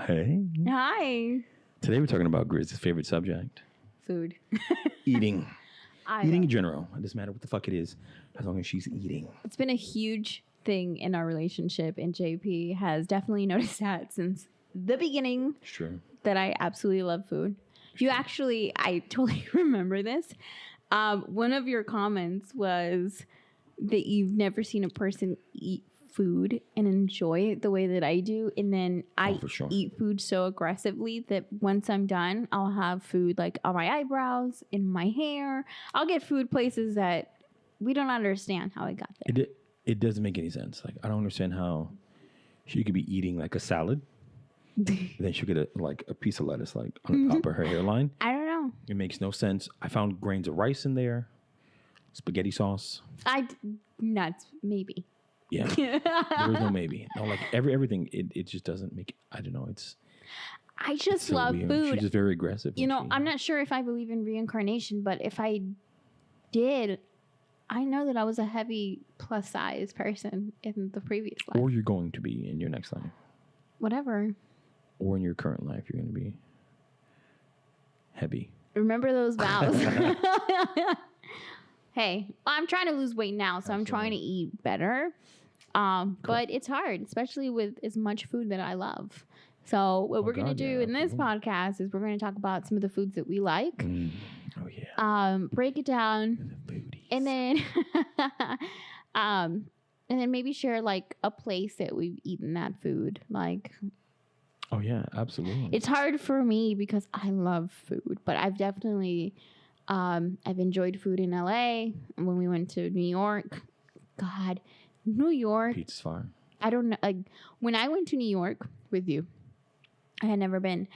Hey. Hi. Today we're talking about Grizz's favorite subject. Food. Eating. Eating in general. It doesn't matter what the fuck it is, as long as she's eating. It's been a huge thing in our relationship, and JP has definitely noticed that since the beginning. It's true. That I absolutely love food. I totally remember this. One of your comments was that you've never seen a person eat food and enjoy it the way that I do. And then I eat food so aggressively that once I'm done, I'll have food like on my eyebrows, in my hair. I'll get food places that we don't understand how I got there. It doesn't make any sense. Like, I don't understand how she could be eating like a salad. Then she'll get a piece of lettuce like on the top of her hairline. I don't know. It makes no sense. I found grains of rice in there, spaghetti sauce. Nuts, maybe. Yeah, there was no maybe. No, like everything. It just doesn't make. I don't know. I just so love food. She's just very aggressive. I'm not sure if I believe in reincarnation, but if I did, I know that I was a heavy plus size person in the previous life. Or you're going to be in your next life. Whatever. Or in your current life, you're going to be heavy. Remember those vows. Hey, I'm trying to lose weight now, so I'm trying to eat better. But it's hard, especially with as much food that I love. So what we're going to do in this podcast is we're going to talk about some of the foods that we like. Oh, yeah. Break it down. And then and then maybe share like a place that we've eaten that food. Like, oh, yeah, absolutely. It's hard for me because I love food, but I've definitely I've enjoyed food in LA. When we went to New York, God, New York. Pizza's fire. I don't know. Like, when I went to New York with you, I had never been.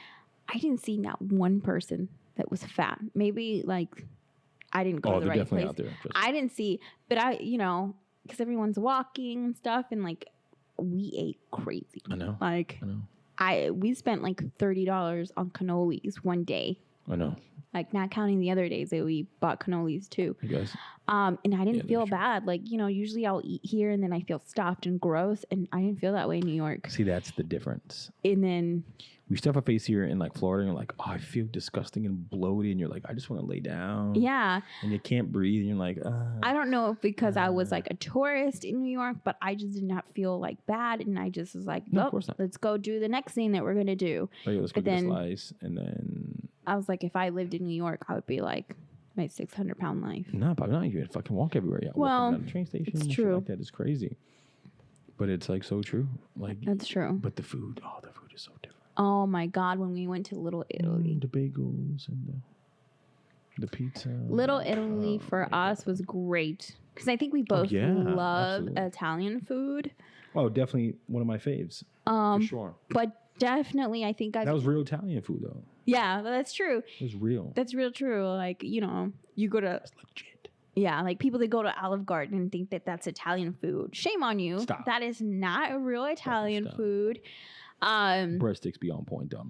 I didn't see not one person that was fat. Maybe like I didn't go to the right place. Out there, I didn't see, but because everyone's walking and stuff, and like we ate crazy. I know. Like we spent like $30 on cannolis one day. I know. Like, not counting the other days that we bought cannolis too. You guys. And I didn't feel bad. Like, usually I'll eat here and then I feel stuffed and gross. And I didn't feel that way in New York. See, that's the difference. And then we stuff a face here in like Florida and you're like, oh, I feel disgusting and bloated. And you're like, I just want to lay down. Yeah. And you can't breathe. And you're like, I don't know if because I was like a tourist in New York, but I just did not feel like bad. And I just was like, let's go do the next thing that we're going to do. Oh, yeah, let's go get a slice. And then I was like, if I lived in New York, I would be like my 600-pound life. No, probably not. You fucking walk everywhere. Yeah, well, walk around the train station. It's true. Like that is crazy. But it's like so true. Like that's true. But the food is so different. Oh my God! When we went to Little Italy, the bagels and the pizza. Little Italy for us was great because I think we both love absolutely. Italian food. Oh, definitely one of my faves. For sure. But definitely, I think that was real Italian food though. Yeah, that's true. It was real. That's real true. Like, you go to... That's legit. Yeah, like people that go to Olive Garden and think that that's Italian food. Shame on you. Stop. That is not a real Italian food. Breadsticks be on point, though.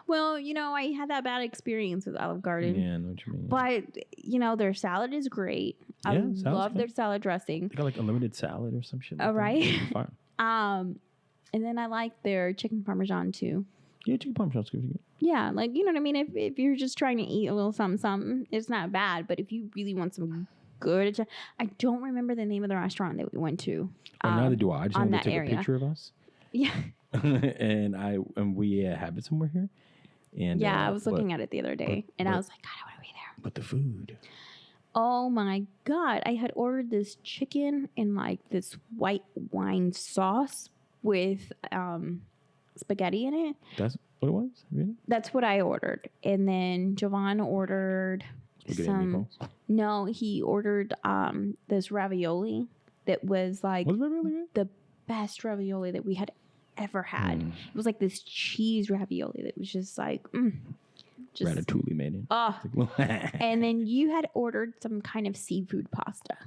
Well, I had that bad experience with Olive Garden. Yeah, I know what you mean. But, their salad is great. I love their salad dressing. They got like unlimited salad or some shit. Like right? And then I like their chicken parmesan too. Yeah, chicken parmesan's good. Yeah, like, you know what I mean? If you're just trying to eat a little something, it's not bad. But if you really want some good... I don't remember the name of the restaurant that we went to. Neither do I. I just want to take a picture of us. Yeah. and we have it somewhere here. And yeah, I was looking at it the other day. I was like, God, I want to be there. But the food... Oh my God. I had ordered this chicken in like this white wine sauce with... spaghetti in it. That's what it was? Really? That's what I ordered. And then Jovan ordered No, he ordered this ravioli that was like the best ravioli that we had ever had. It was like this cheese ravioli that was just like just Ratatouille made it. Oh. And then you had ordered some kind of seafood pasta.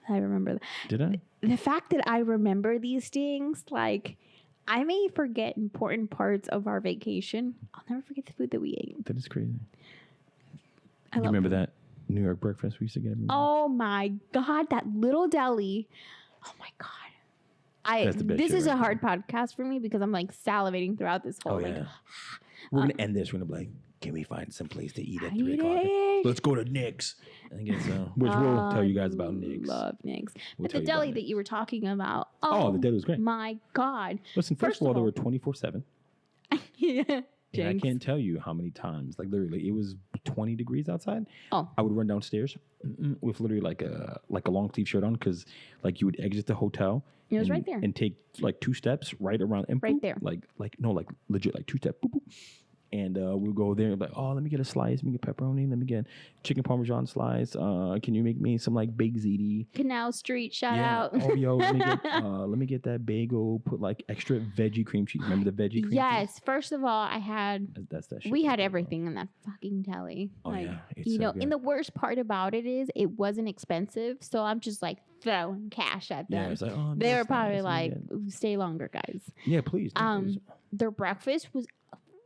I remember that. Did I? The fact that I remember these things, like, I may forget important parts of our vacation. I'll never forget the food that we ate. That is crazy. You remember that New York breakfast we used to get? Oh my God, that little deli. Oh my God. That's the best This shit is a right hard podcast for me because I'm like salivating throughout this whole. Oh like, yeah. We're gonna end this. We're gonna be like, can we find some place to eat at 3 o'clock? Nick's. Let's go to Nick's. I guess so. Which we'll tell you guys about Nick's. Love Nick's. We'll But tell the you about deli that Nick's. you were talking about. Oh, the deli was great. My God. Listen, first of all, they were 24/7. Yeah. And I Jinx. can't tell you how many times, like literally, it was 20 degrees outside. Oh. I would run downstairs with literally like a long sleeve shirt on because like you would exit the hotel. It was and, right there. And take like 2 steps right around and Right boop, there. Like legit like 2 steps. Boop, boop. And we'll go there and be like, oh, let me get a slice, let me get pepperoni, let me get chicken parmesan slice. Can you make me some like baked ziti? Canal Street, shout out. Oh, yo, let me get that bagel. Put like extra veggie cream cheese. Remember the veggie cream cheese? Yes. First of all, That's that shit. we had right everything in that fucking deli. Oh, like, yeah, it's you so know, good. and the worst part about it is it wasn't expensive. So I'm just like throwing cash at Yeah, them. it's like, oh, They were that's probably nice, like, let me get- stay longer, guys. yeah, please. Please. Their breakfast was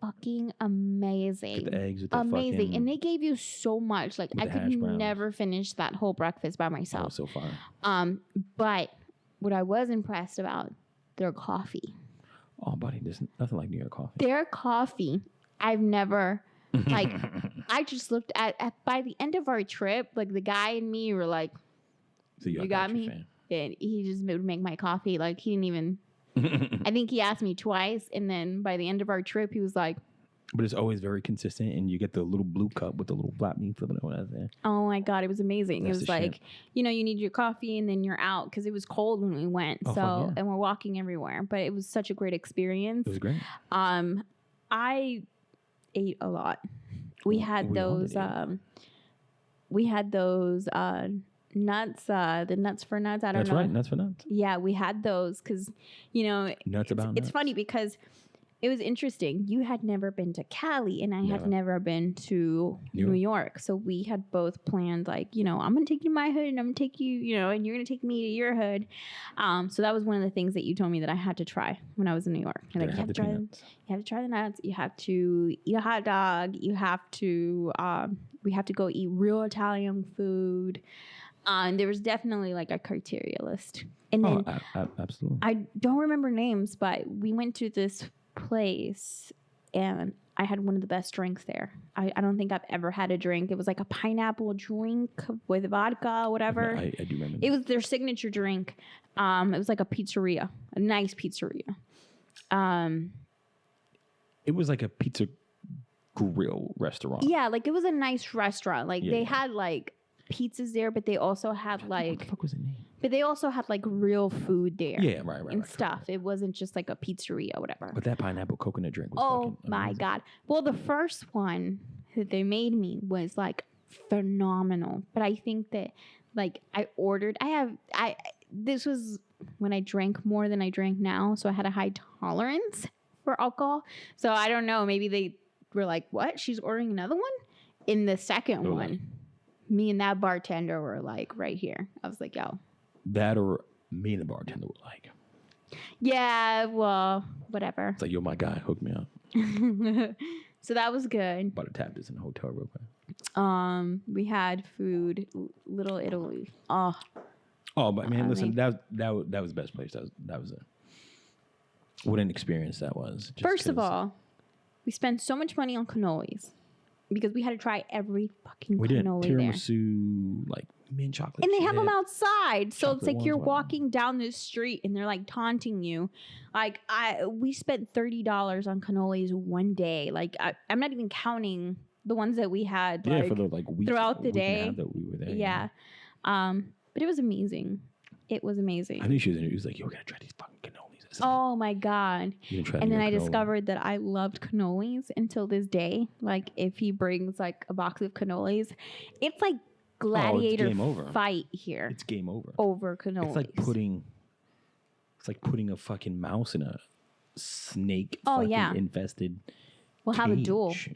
fucking amazing. Get the eggs with the Amazing. fucking, And they gave you so much. Like with I the could hash browns. never finish that whole breakfast by oh, myself. so far. But what I was impressed about, their coffee. Oh, buddy, there's nothing like New York coffee. Their coffee, I've never like I just looked at by the end of our trip, like the guy and me were like, So you got me? Fan. And he just would make my coffee. Like he didn't even I think he asked me twice, and then by the end of our trip he was like, But it's always very consistent, and you get the little blue cup with the little flat meat flipping over there. oh my God, it was amazing. That's it was the shit. like, you know, you need your coffee and then you're out because it was cold when we went. Oh, So, fuck yeah. and we're walking everywhere, but it was such a great experience. It was great. I ate a lot. We had We all those, did eat. we had those, nuts, the nuts for nuts. I don't That's know. right. Nuts for nuts. Yeah, we had those because, you know, Nuts about it's nuts. funny because it was interesting. You had never been to Cali, and I had Never. never been to New York. So we had both planned, like, you know, I'm going to take you to my hood, and I'm going to take you, you know, and you're going to take me to your hood. So that was one of the things that you told me that I had to try when I was in New York. You're like, Gotta you have have, the to try peanuts. you have to try the nuts. You have to eat a hot dog. You have to, we have to go eat real Italian food. There was definitely like a criteria list. And then Absolutely. I don't remember names, but we went to this place and I had one of the best drinks there. I don't think I've ever had a drink. It was like a pineapple drink with vodka, whatever. I do remember. It was their signature drink. It was like a pizzeria, a nice pizzeria. It was like a pizza grill restaurant. Yeah, like it was a nice restaurant. Like Yeah, they yeah. had like pizzas there, but they also had What like, the fuck was the name? but they also had like real food there. Yeah, right. And stuff. It wasn't just like a pizzeria or whatever. But that pineapple coconut drink was Oh fucking my amazing. God. Well, the first one that they made me was like phenomenal. But I think that like this was when I drank more than I drink now. So I had a high tolerance for alcohol. So I don't know. Maybe they were like, what? She's ordering another one? In the second Oh. one, me and that bartender were like right here. I was like, yo. That or me and the bartender were like, Yeah, well, whatever. it's like, yo, my guy, hook me up. So that was good. About to tap this in the hotel real quick. We had food, Little Italy. Oh, But man, listen, Amazing. that was the best place. That was it. What an experience that was. Just first of 'cause all, we spent so much money on cannolis because we had to try every fucking we did cannoli there. tiramisu, like mint chocolate, And they have them chip. outside, so it's chocolate like you're ones, wow. walking down this street and they're like taunting you. Like we spent $30 on cannolis one day. Like I'm not even counting the ones that we had. Yeah, like, for the like week throughout the week and a day. half that we were there. yeah. But it was amazing. It was amazing. I knew she was like, yo, we gotta try these fucking cannolis. I said, Oh my God. you didn't try And New then I York cannoli. discovered that I loved cannolis until this day. Like if he brings like a box of cannolis, it's like gladiator game over. fight here It's game over. over cannolis. It's like putting a fucking mouse in a snake Oh, fucking yeah. infested We'll have a duel. cage.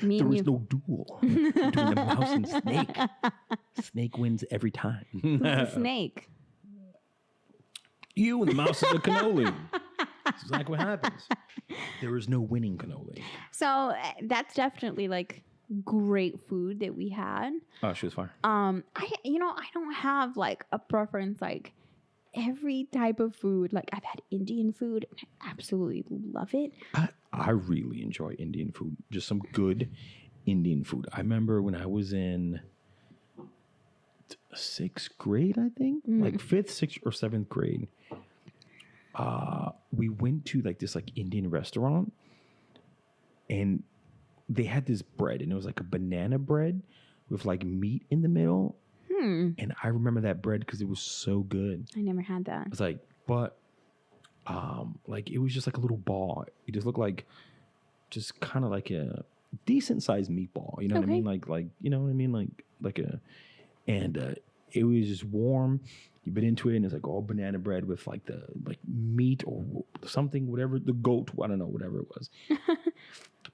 Me There and is you. no duel between the mouse and snake. Snake wins every time. Who's the snake? You and the mouse is the cannoli. That's exactly what happens. There is no winning cannoli. So that's definitely like great food that we had. Oh, she was fine. I don't have like a preference. Like every type of food. Like I've had Indian food and I absolutely love it. I really enjoy Indian food. Just some good Indian food. I remember when I was in 6th grade, I think, like 5th, 6th, or 7th grade. We went to like this like Indian restaurant, and they had this bread, and it was like a banana bread with like meat in the middle. And I remember that bread because it was so good. I never had that. It's like, but like it was just like a little ball. It just looked like just kind of like a decent sized meatball. You know what I mean? Like you know what I mean? Like a, and it was just warm. You bit into it, and it's like all banana bread with like the like meat or something, whatever, the goat, I don't know, whatever it was.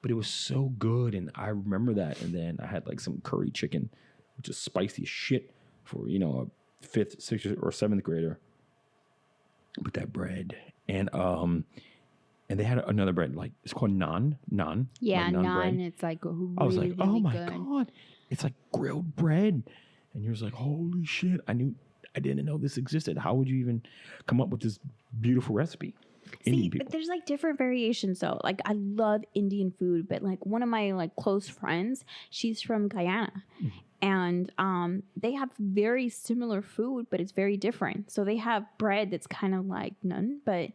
But it was so good, and I remember that. And then I had like some curry chicken, which is spicy as shit for, you know, a 5th, 6th, or 7th grader. With that bread, and they had another bread, like it's called naan. Yeah, like naan. bread. It's like really, I was like, oh really my good. God, it's like grilled bread. And you're just like, holy shit, I didn't know this existed. How would you even come up with this beautiful recipe? See, but there's like different variations though. Like I love Indian food, but like one of my like close friends, she's from Guyana. And they have very similar food, but it's very different. So they have bread that's kind of like naan, but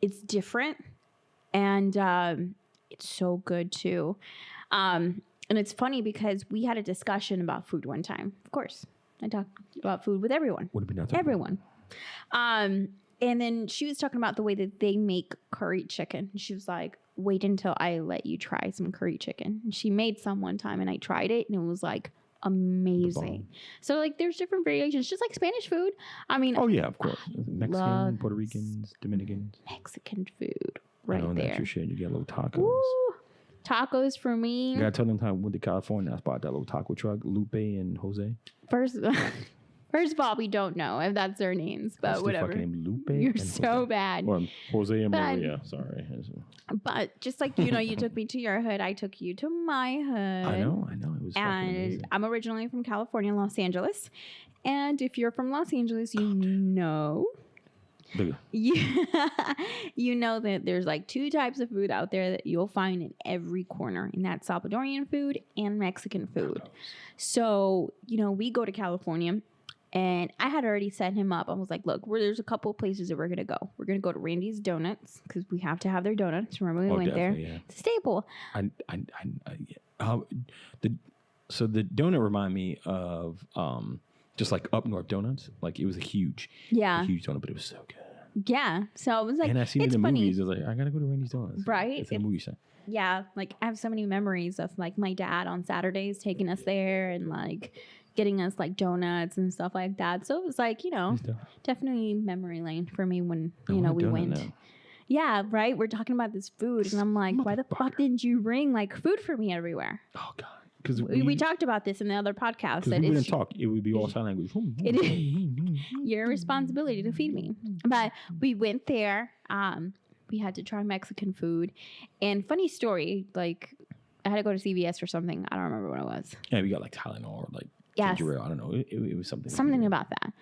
it's different. And it's so good too. And it's funny because we had a discussion about food one time. Of course, I talked about food with everyone. What have we not talked Everyone. And then she was talking about the way that they make curry chicken. She was like, wait until I let you try some curry chicken. And she made some one time and I tried it and it was like amazing. So like there's different variations, just like Spanish food. I mean, oh yeah, of course. Mexican, love Puerto Ricans, Dominicans. Mexican food right I know there. That's your shit. You get little tacos. Woo! Tacos for me. You gotta tell them time I went to California. I spotted that little taco truck, Lupe and Jose. First of all, we don't know if that's their names, but whatever. Fucking name Lupe. You're and so Jose. bad. Or Jose and But Maria. Sorry. But just like, you know, you took me to your hood, I took you to my hood. I know. It was fucking amazing. And I'm originally from California, Los Angeles. And if you're from Los Angeles, you know you know that there's like 2 types of food out there that you'll find in every corner, and that's Salvadorian food and Mexican food. So, you know, we go to California, and I had already set him up. I was like, look, there's a couple of places that we're going to go. We're going to go to Randy's Donuts because we have to have their donuts. Remember we went there? Yeah. It's a staple. So the donut remind me of just like up north donuts. Like it was a huge donut, but it was so good. Yeah. So it was like, and I seen it in the funny. movies. I was like, I gotta go to Randy's Donuts. Right. It's a movie set. Yeah. Like I have so many memories of like my dad on Saturdays taking us there and like getting us like donuts and stuff like that. So it was like, you know, definitely memory lane for me when, you know, we went. Now. Yeah, right. We're talking about this food, and I'm like, why the fuck didn't you bring like food for me everywhere? Oh God. Because we talked about this in the other podcast. That we wouldn't talk. It would be all sign language. It is your responsibility to feed me. But we went there. We had to try Mexican food. And funny story, like I had to go to CVS or something. I don't remember what it was. Yeah, we got like Tylenol or like ginger ale. I don't know. It was something. Something about that.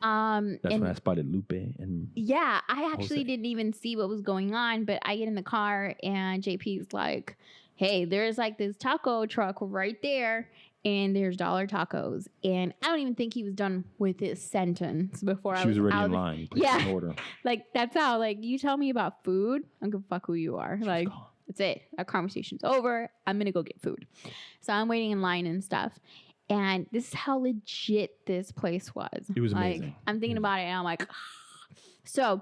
That's when I spotted Lupe and yeah, I actually didn't even see what was going on, but I get in the car and JP's like, hey, there's like this taco truck right there and there's dollar tacos. And I don't even think he was done with his sentence before she was already in line. Yeah. In order. Like that's how, like, you tell me about food, I'm gonna fuck who you are. Like that's it. Our conversation's over. I'm gonna go get food. So I'm waiting in line and stuff. And this is how legit this place was. It was like, amazing. I'm thinking about it and I'm like, so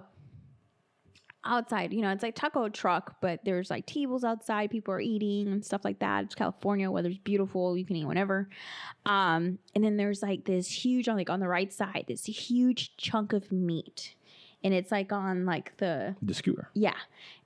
outside, you know, it's like taco truck, but there's like tables outside. People are eating and stuff like that. It's California. Weather's beautiful. You can eat whenever. And then there's like this huge, on the right side, this huge chunk of meat. And it's like on like the skewer. Yeah.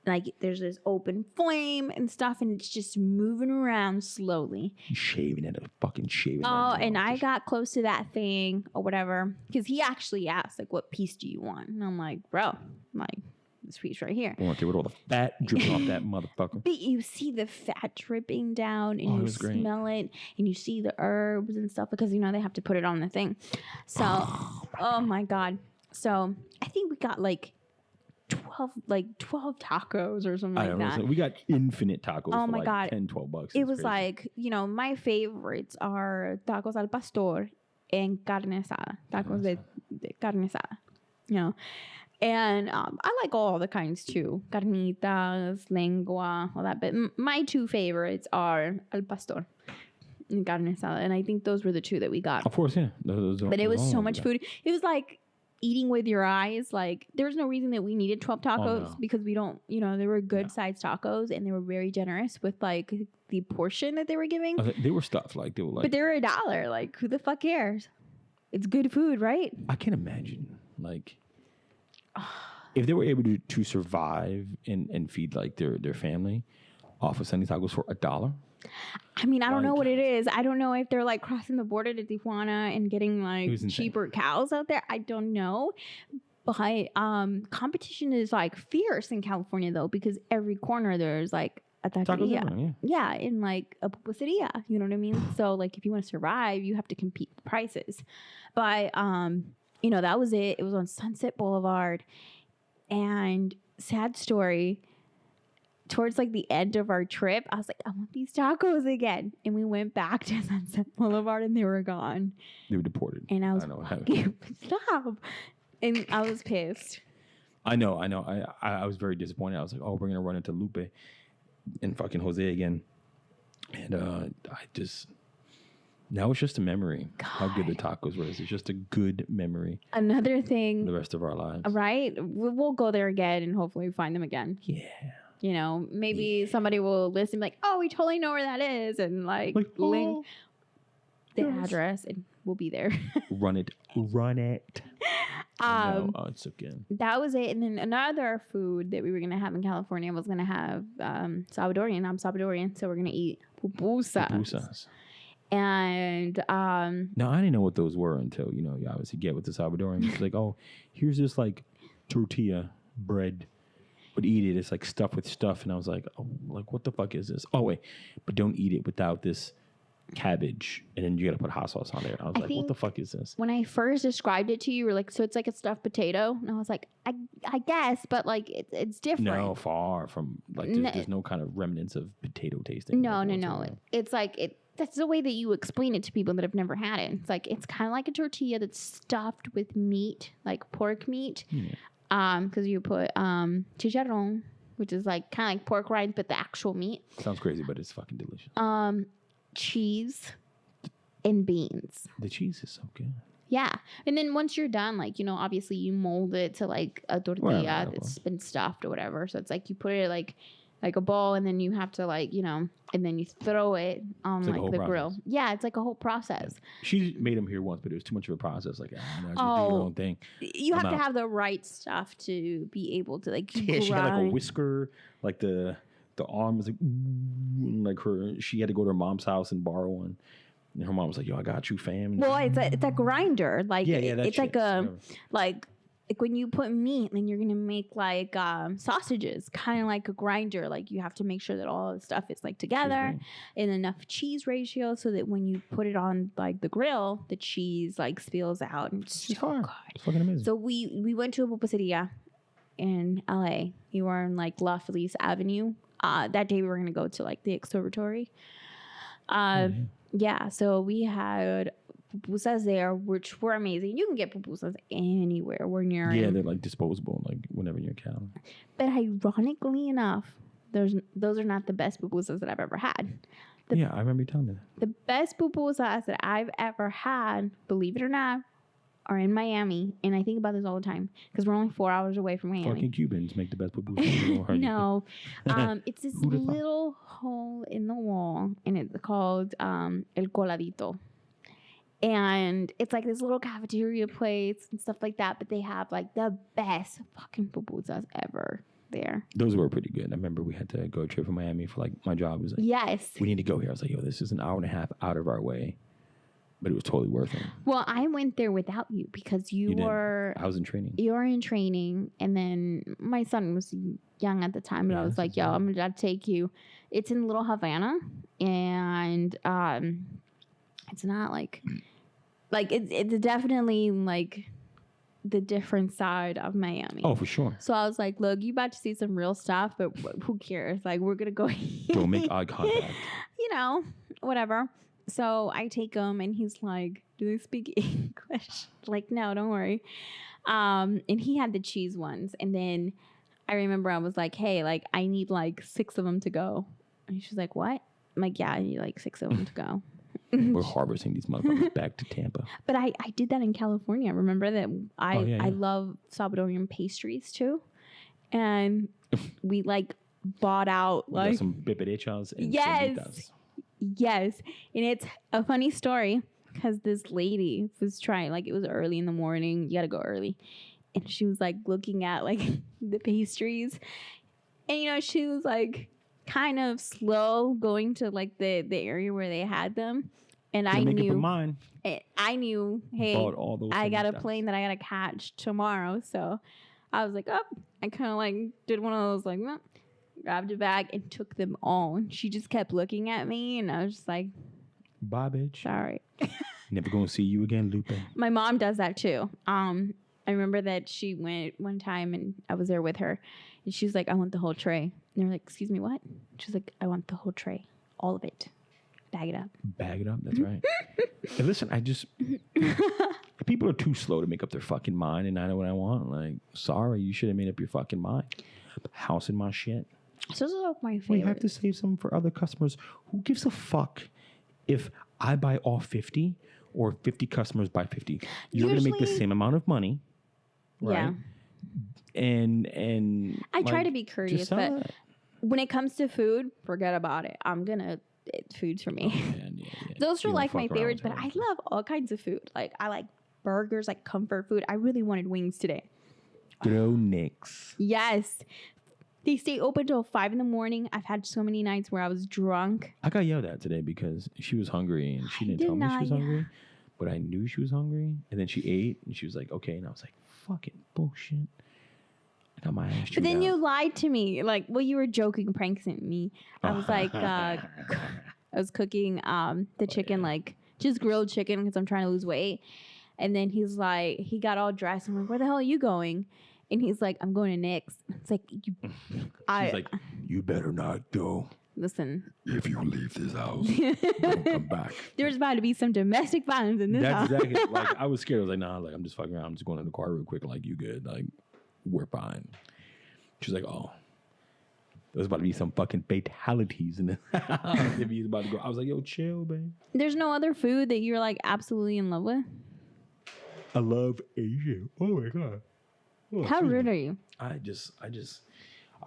Like there's this open flame and stuff, and it's just moving around slowly. Shaving it, fucking shaving it. Oh, and I got close to that thing or whatever, because he actually asked, like, what piece do you want? And I'm like, bro, like, this piece right here. I want to get rid of all the fat dripping off that motherfucker. But you see the fat dripping down, and you smell it, and you see the herbs and stuff, because, you know, they have to put it on the thing. So, oh my God. So I think we got like 12 tacos or something like that. We got infinite tacos Oh for my like God. $10-12. It was like, my favorites are tacos al pastor and carne asada. Tacos de carne asada. And I like all the kinds too. Carnitas, lengua, all that. But my two favorites are al pastor and carne asada. And I think those were the two that we got. Of course, yeah. But it was so much food. It was like eating with your eyes. Like, there's no reason that we needed 12 tacos because we don't, they were good sized tacos and they were very generous with like the portion that they were giving. They were stuffed. Like, they were like. But they were $1. Like, who the fuck cares? It's good food, right? I can't imagine, like, if they were able to survive and feed like their family off of Sunny tacos for $1. I mean, I don't know what it is. I don't know if they're like crossing the border to Tijuana and getting like cheaper cows out there. I don't know. But competition is like fierce in California though, because every corner there's like a taqueria. Yeah, in like a pupuseria. You know what I mean? So like if you want to survive, you have to compete with prices. But that was it. It was on Sunset Boulevard. And sad story, towards like the end of our trip, I was like, I want these tacos again. And we went back to Sunset Boulevard and they were gone. They were deported. And I was stop. And I was pissed. I know. I was very disappointed. I was like, oh, we're gonna run into Lupe and fucking Jose again. And now it's just a memory. God. How good the tacos were. It's just a good memory. Another thing. The rest of our lives. Right? We'll go there again and hopefully find them again. Yeah. Maybe somebody will listen and be like, oh, we totally know where that is. And like link the address and we'll be there. Run it. It's so good. That was it. And then another food that we were going to have in California was going to have Salvadorian. I'm Salvadorian. So we're going to eat pupusas. And now I didn't know what those were until you obviously get with the Salvadorian. It's like, oh, here's this like tortilla bread, but eat it. It's like stuffed with stuff, and I was like, oh, like what the fuck is this? Oh wait, but don't eat it without this cabbage, and then you got to put hot sauce on there. I was like, what the fuck is this? When I first described it to you, you were like, so it's like a stuffed potato, and I was like, I guess, but like it's different. No, far from like there's no kind of remnants of potato tasting. No. It's like that's the way that you explain it to people that have never had it. It's like it's kind of like a tortilla that's stuffed with meat, like pork meat. Yeah. Because you put chicharrón, which is like kind of like pork rinds, but the actual meat. Sounds crazy, but it's fucking delicious. Cheese and beans. The cheese is so good. Yeah. And then once you're done, like, obviously you mold it to like a tortilla that's been stuffed or whatever. So it's like you put it like a ball and then you have to like, and then you throw it on like the grill. Yeah, it's like a whole process. Yeah. She made them here once, but it was too much of a process. Like, just do your own thing. You have to have the right stuff to be able to like grind. She had like a whisker, like the arm was like she had to go to her mom's house and borrow one. And her mom was like, yo, I got you, fam. Well, it's a grinder. Like, it's like like when you put meat and you're going to make like sausages, kind of like a grinder. Like you have to make sure that all the stuff is like together and enough cheese ratio so that when you put it on like the grill, the cheese like spills out. And it's so good. It's fucking amazing. So we went to a pupuseria in LA. We were on like La Feliz Avenue. That day we were going to go to like the observatory. Yeah, so we had pupusas there, which were amazing. You can get pupusas anywhere when you're they're like disposable, like whenever you're in Cali. But ironically enough, those are not the best pupusas that I've ever had. I remember you telling me that. The best pupusas that I've ever had, believe it or not, are in Miami, and I think about this all the time because we're only 4 hours away from Miami. Fucking Cubans make the best pupusas. No, it's this little hole in the wall, and it's called El Coladito, and it's like this little cafeteria place and stuff like that. But they have like the best fucking pupusas ever there. Those were pretty good. I remember we had to go a trip from Miami for like my job was like, yes, we need to go here. I was like, yo, this is an hour and a half out of our way. But it was totally worth it. Well, I went there without you because you were... I was in training. You were in training. And then my son was young at the time. But I was like, yo, I'm going to take you. It's in Little Havana. And it's not like... Like, it's definitely like the different side of Miami. Oh, for sure. So I was like, look, you about to see some real stuff, but who cares? Like, we're going to go. Don't make eye contact. You know, whatever. So I take him and he's like, do they speak English? Like, no, don't worry. And he had the cheese ones. And then I remember I was like, hey, like, I need like 6 of them to go. And she's like, what? I'm like, yeah, I need like 6 of them to go. We're harvesting these motherfuckers back to Tampa. But I did that in California. Remember that I love Salvadorian pastries too. And we like bought out like some biberichas and yes. Yes. And it's a funny story because this lady was trying, like it was early in the morning. You got to go early. And she was like looking at like the pastries. And, you know, she was like kind of slow going to like the area where they had them. And I knew, hey, I got a plane that I got to catch tomorrow. So I was like, oh, I kind of like did one of those like, grabbed a bag and took them all. And she just kept looking at me. And I was just like, bye, bitch. Sorry. Never going to see you again, Lupe. My mom does that too. I remember that she went one time and I was there with her. And she was like, I want the whole tray. And they're like, excuse me, what? She's like, I want the whole tray. All of it. Bag it up. Bag it up. That's right. And listen, people are too slow to make up their fucking mind, and I know what I want. Like, sorry, you should have made up your fucking mind. House in my shit. So those are my favorites. We have to save some for other customers. Who gives a fuck if I buy all 50 or 50 customers buy 50? You're going to make the same amount of money, right? Yeah. And I try to be courteous, but when it comes to food, forget about it. Food's for me. Oh, man, yeah. Those are like my favorites, but I love all kinds of food. Like I like burgers, like comfort food. I really wanted wings today. Bro Nicks. Yes. They stay open till 5 a.m. I've had so many nights where I was drunk. I got yelled at today because she was hungry and she didn't tell me she was hungry, but I knew she was hungry. And then she ate and she was like, okay. And I was like, fucking bullshit. I got my ass. But then you lied to me. Like, well, you were joking, pranking me. I was like, I was cooking the chicken, like just grilled chicken because I'm trying to lose weight. And then he's like, he got all dressed. I'm like, where the hell are you going? And he's like, I'm going to Nick's. It's like, she's like, you better not go. Listen. If you leave this house, don't come back. There's about to be some domestic violence in this house. That's exactly. Like, I was scared. I was like, nah, like, I'm just fucking around. I'm just going in the car real quick. Like, you good? Like, we're fine. She's like, oh. There's about to be some fucking fatalities in this house if he's about to go. I was like, yo, chill, babe. There's no other food that you're, like, absolutely in love with? I love Asia. Oh, my God. Oh, how rude are you? I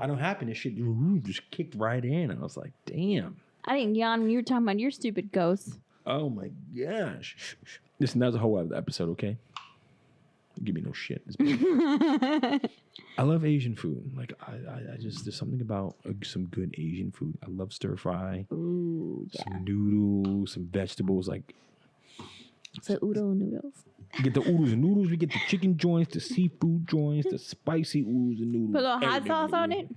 don't happen. This shit just kicked right in. I was like, damn. I didn't yawn when you were talking about your stupid ghosts. Oh my gosh. Listen, that was a whole other episode, okay? Give me no shit. I love Asian food. Like, I just, there's something about some good Asian food. I love stir fry. Ooh, yeah. Some noodles, some vegetables. Like, so udon noodles. We get the oodles and noodles. We get the chicken joints, the seafood joints, the spicy oodles and noodles. Put a little hot sauce on it.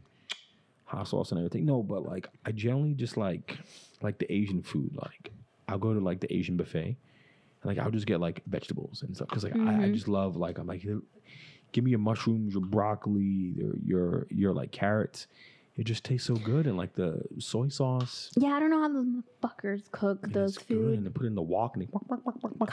Hot sauce and everything. No, but like I generally just like the Asian food. Like I'll go to like the Asian buffet, and like I'll just get like vegetables and stuff because like I just love like I'm like give me your mushrooms, your broccoli, your like carrots. It just tastes so good, and like the soy sauce. Yeah, I don't know how the fuckers cook those food. Good, and they put it in the wok and they God.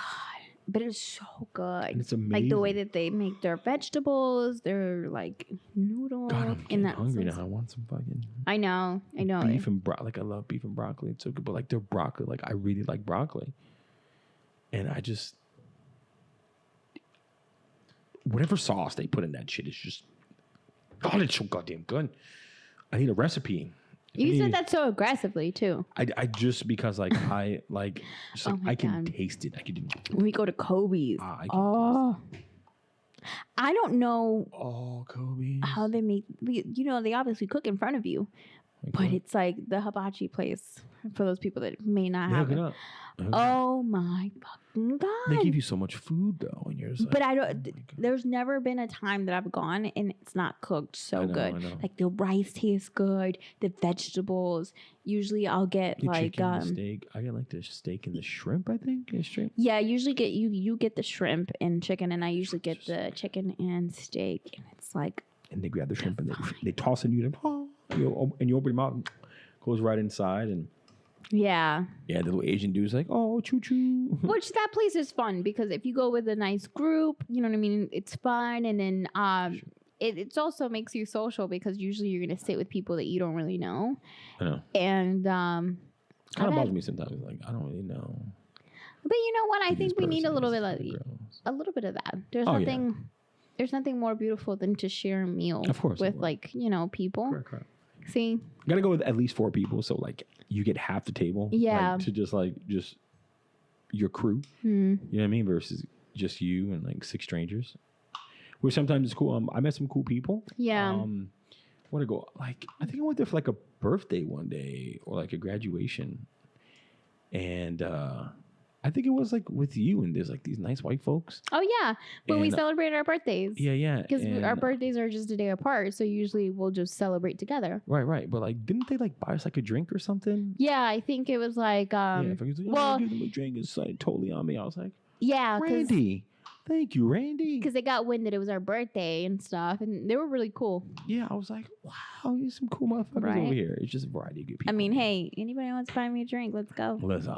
But it's so good. And it's amazing. Like the way that they make their vegetables, their like noodles. God, I'm getting hungry now. I want some fucking. I know. Beef and like I love beef and broccoli. It's so good, but like their broccoli, like I really like broccoli, and I just whatever sauce they put in that shit is just God. It's so goddamn good. I need a recipe. You said that so aggressively too. I just because like I like just like I can taste it. I can. We go to Kobe's. I don't know. Oh, Kobe's. How they make? You know, they obviously cook in front of you, Like, but what? it's like the hibachi place for those people that may not Yeah, have look it. it up. Oh my fucking god! They give you so much food though, and you're just like, But I oh don't. my God. There's never been a time that I've gone and it's not cooked so I know, good. I know. Like the rice tastes good, the vegetables. Usually I'll get The like chicken, the steak. I get like the steak and the shrimp. I think the shrimp. yeah. Usually get you get the shrimp and chicken, and I usually get the chicken and steak, and it's like And they grab the shrimp and they toss it in you. And you open your mouth, goes right inside, and yeah. yeah, the little Asian dude's like, oh, choo choo. Which that place is fun because if you go with a nice group, you know what I mean. It's fun, and then it also makes you social because usually you're gonna sit with people that you don't really know. I know. And Kind of bothers me sometimes. Like, I don't really know. But you know what? I who think this we need a person little is bit for of the girls. a little bit of that. There's Oh, yeah. nothing. There's nothing more beautiful than to share a meal Of course, with like people. Correct. See, You gotta go with at least 4 people, so like you get half the table. Yeah. Like, to just your crew. You know what I mean? Versus just you and like 6 strangers. Which sometimes is cool. I met some cool people. Yeah. Where to go? Like I think I went there for like a birthday one day or like a graduation, and I think it was like with you and there's like these nice white folks. oh yeah, when we And- celebrate our birthdays. Yeah. Because and- our birthdays are just a day apart, so usually we'll just celebrate together. Right. But like, didn't they like buy us like a drink or something? Yeah, I think it was like Yeah. If I was like, well, give them a drink, it's like totally on me. I was like, yeah, because Randy, thank you, Randy. they got wind that it was our birthday and stuff, and they were really cool. Yeah, I was like, wow, there's some cool motherfuckers Right. over here. It's just a variety of good people. I mean, hey, anybody wants to buy me a drink? Let's go. Listen,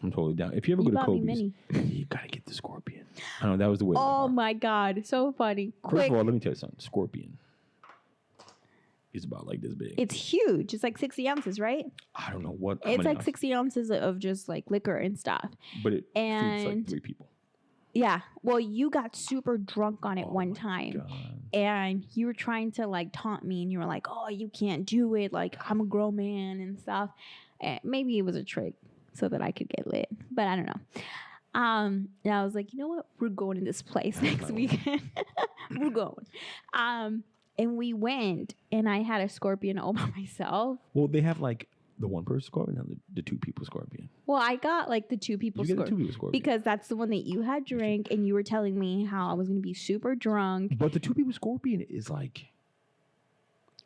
I'm totally down. If you ever You go to bought me Kobe's, many. you gotta get the Scorpion. I know that was the way. of my Oh heart. my god, so funny! First Quick, of all, let me tell you something. Scorpion is about like this big. it's huge. It's like 60 ounces, right? I don't know what. how It's many like ounces, 60 ounces of just like liquor and stuff. but it feeds like and- 3 people. Yeah. Well, you got super drunk on it Oh one my time. God. And you were trying to like taunt me, and you were like, "Oh, you can't do it. Like I'm a grown man and stuff." Maybe it was a trick so that I could get lit, but I don't know. And I was like, you know what? We're going to this place next weekend. We're going. And we went, and I had a Scorpion all by myself. Well, they have like the 1 person Scorpion and the 2 people Scorpion. Well, I got like the 2 people You get the 2 Scorpion people Scorpion. because that's the one that you had drank, and you were telling me how I was going to be super drunk. But the 2 people Scorpion is like.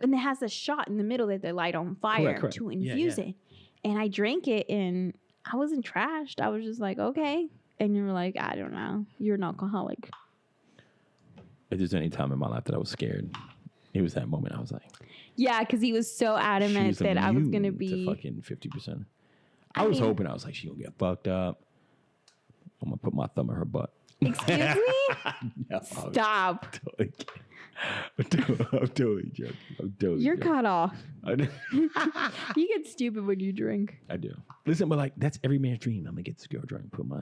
And it has a shot in the middle that they light on fire Correct. to Yeah, infuse yeah. it. And I drank it, and I wasn't trashed. I was just like, okay. And you were like, I don't know. You're an alcoholic. If there's any time in my life that I was scared, it was that moment. I was like, Yeah, because he was so adamant she's that I was going to immune be. fucking 50%. I I was mean- hoping. I was like, she gonna get fucked up. I'm gonna put my thumb in her butt. Excuse me? No, Stop. I'm totally joking. I'm totally You're joking. cut off. I do. You get stupid when you drink. I do. Listen, but like that's every man's dream. I'm gonna get this girl drunk, put my.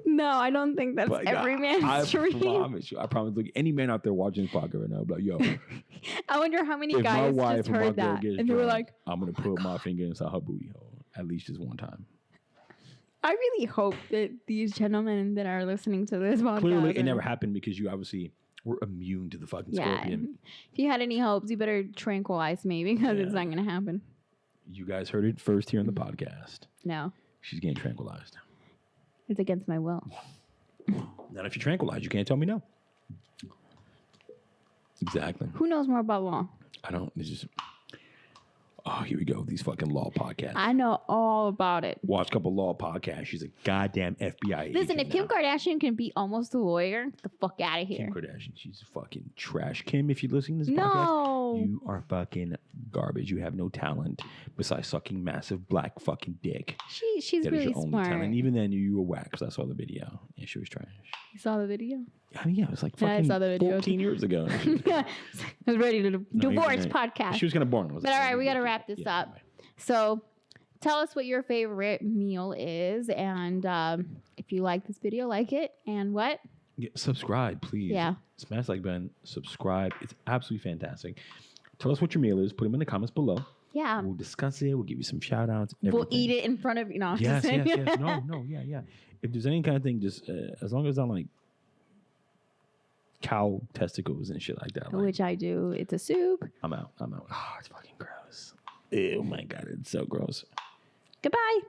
No, I don't think that's But every man's dream. I promise. Look, any man out there watching this podcast right now, be like, yo, I wonder how many if my guys wife just or my heard girl that. gets And they were drunk, like, I'm gonna put my finger inside her booty hole at least just one time. I really hope that these gentlemen that are listening to this podcast. Clearly, it are- never happened because you obviously were immune to the fucking scorpion. If you had any hopes, you better tranquilize me because it's Yeah. not going to happen. You guys heard it first here on the podcast. No, She's getting tranquilized. it's against my will. Not if you tranquilize. You can't tell me no. Exactly. Who knows more about law? I don't. It's just. Oh, here we go. These fucking law podcasts. I know all about it. Watch a couple law podcasts. She's a goddamn FBI Listen, agent if Kim now. Kardashian can be almost a lawyer, get the fuck out of here. Kim Kardashian, she's fucking trash. Kim, if you're listening to this No. podcast, you are fucking garbage. You have no talent besides sucking massive black fucking dick. She's That is really your only smart. talent. And even then, you were whack because I saw the video. And she was trash. You saw the video? I mean, yeah, it was like Yeah, I fucking saw the video. 14 years ago. I was ready to No, divorce even then, podcast. She was kind of boring. I was But like, all right, oh, we got to yeah, wrap this yeah, up. right. So tell us what your favorite meal is. And if you like this video, like it. And what? Yeah, subscribe, please. Yeah. Smash like button, subscribe. It's absolutely fantastic. Tell us what your meal is. Put them in the comments below. Yeah. We'll discuss it. We'll give you some shout outs. We'll eat it in front of you. No, I'm Yes, just saying. yes. No, yeah. If there's any kind of thing, just as long as I'm like, cow testicles and shit like that. Like, Which I do. It's a soup. I'm out. Oh, it's fucking gross. Oh my God, it's so gross. Goodbye.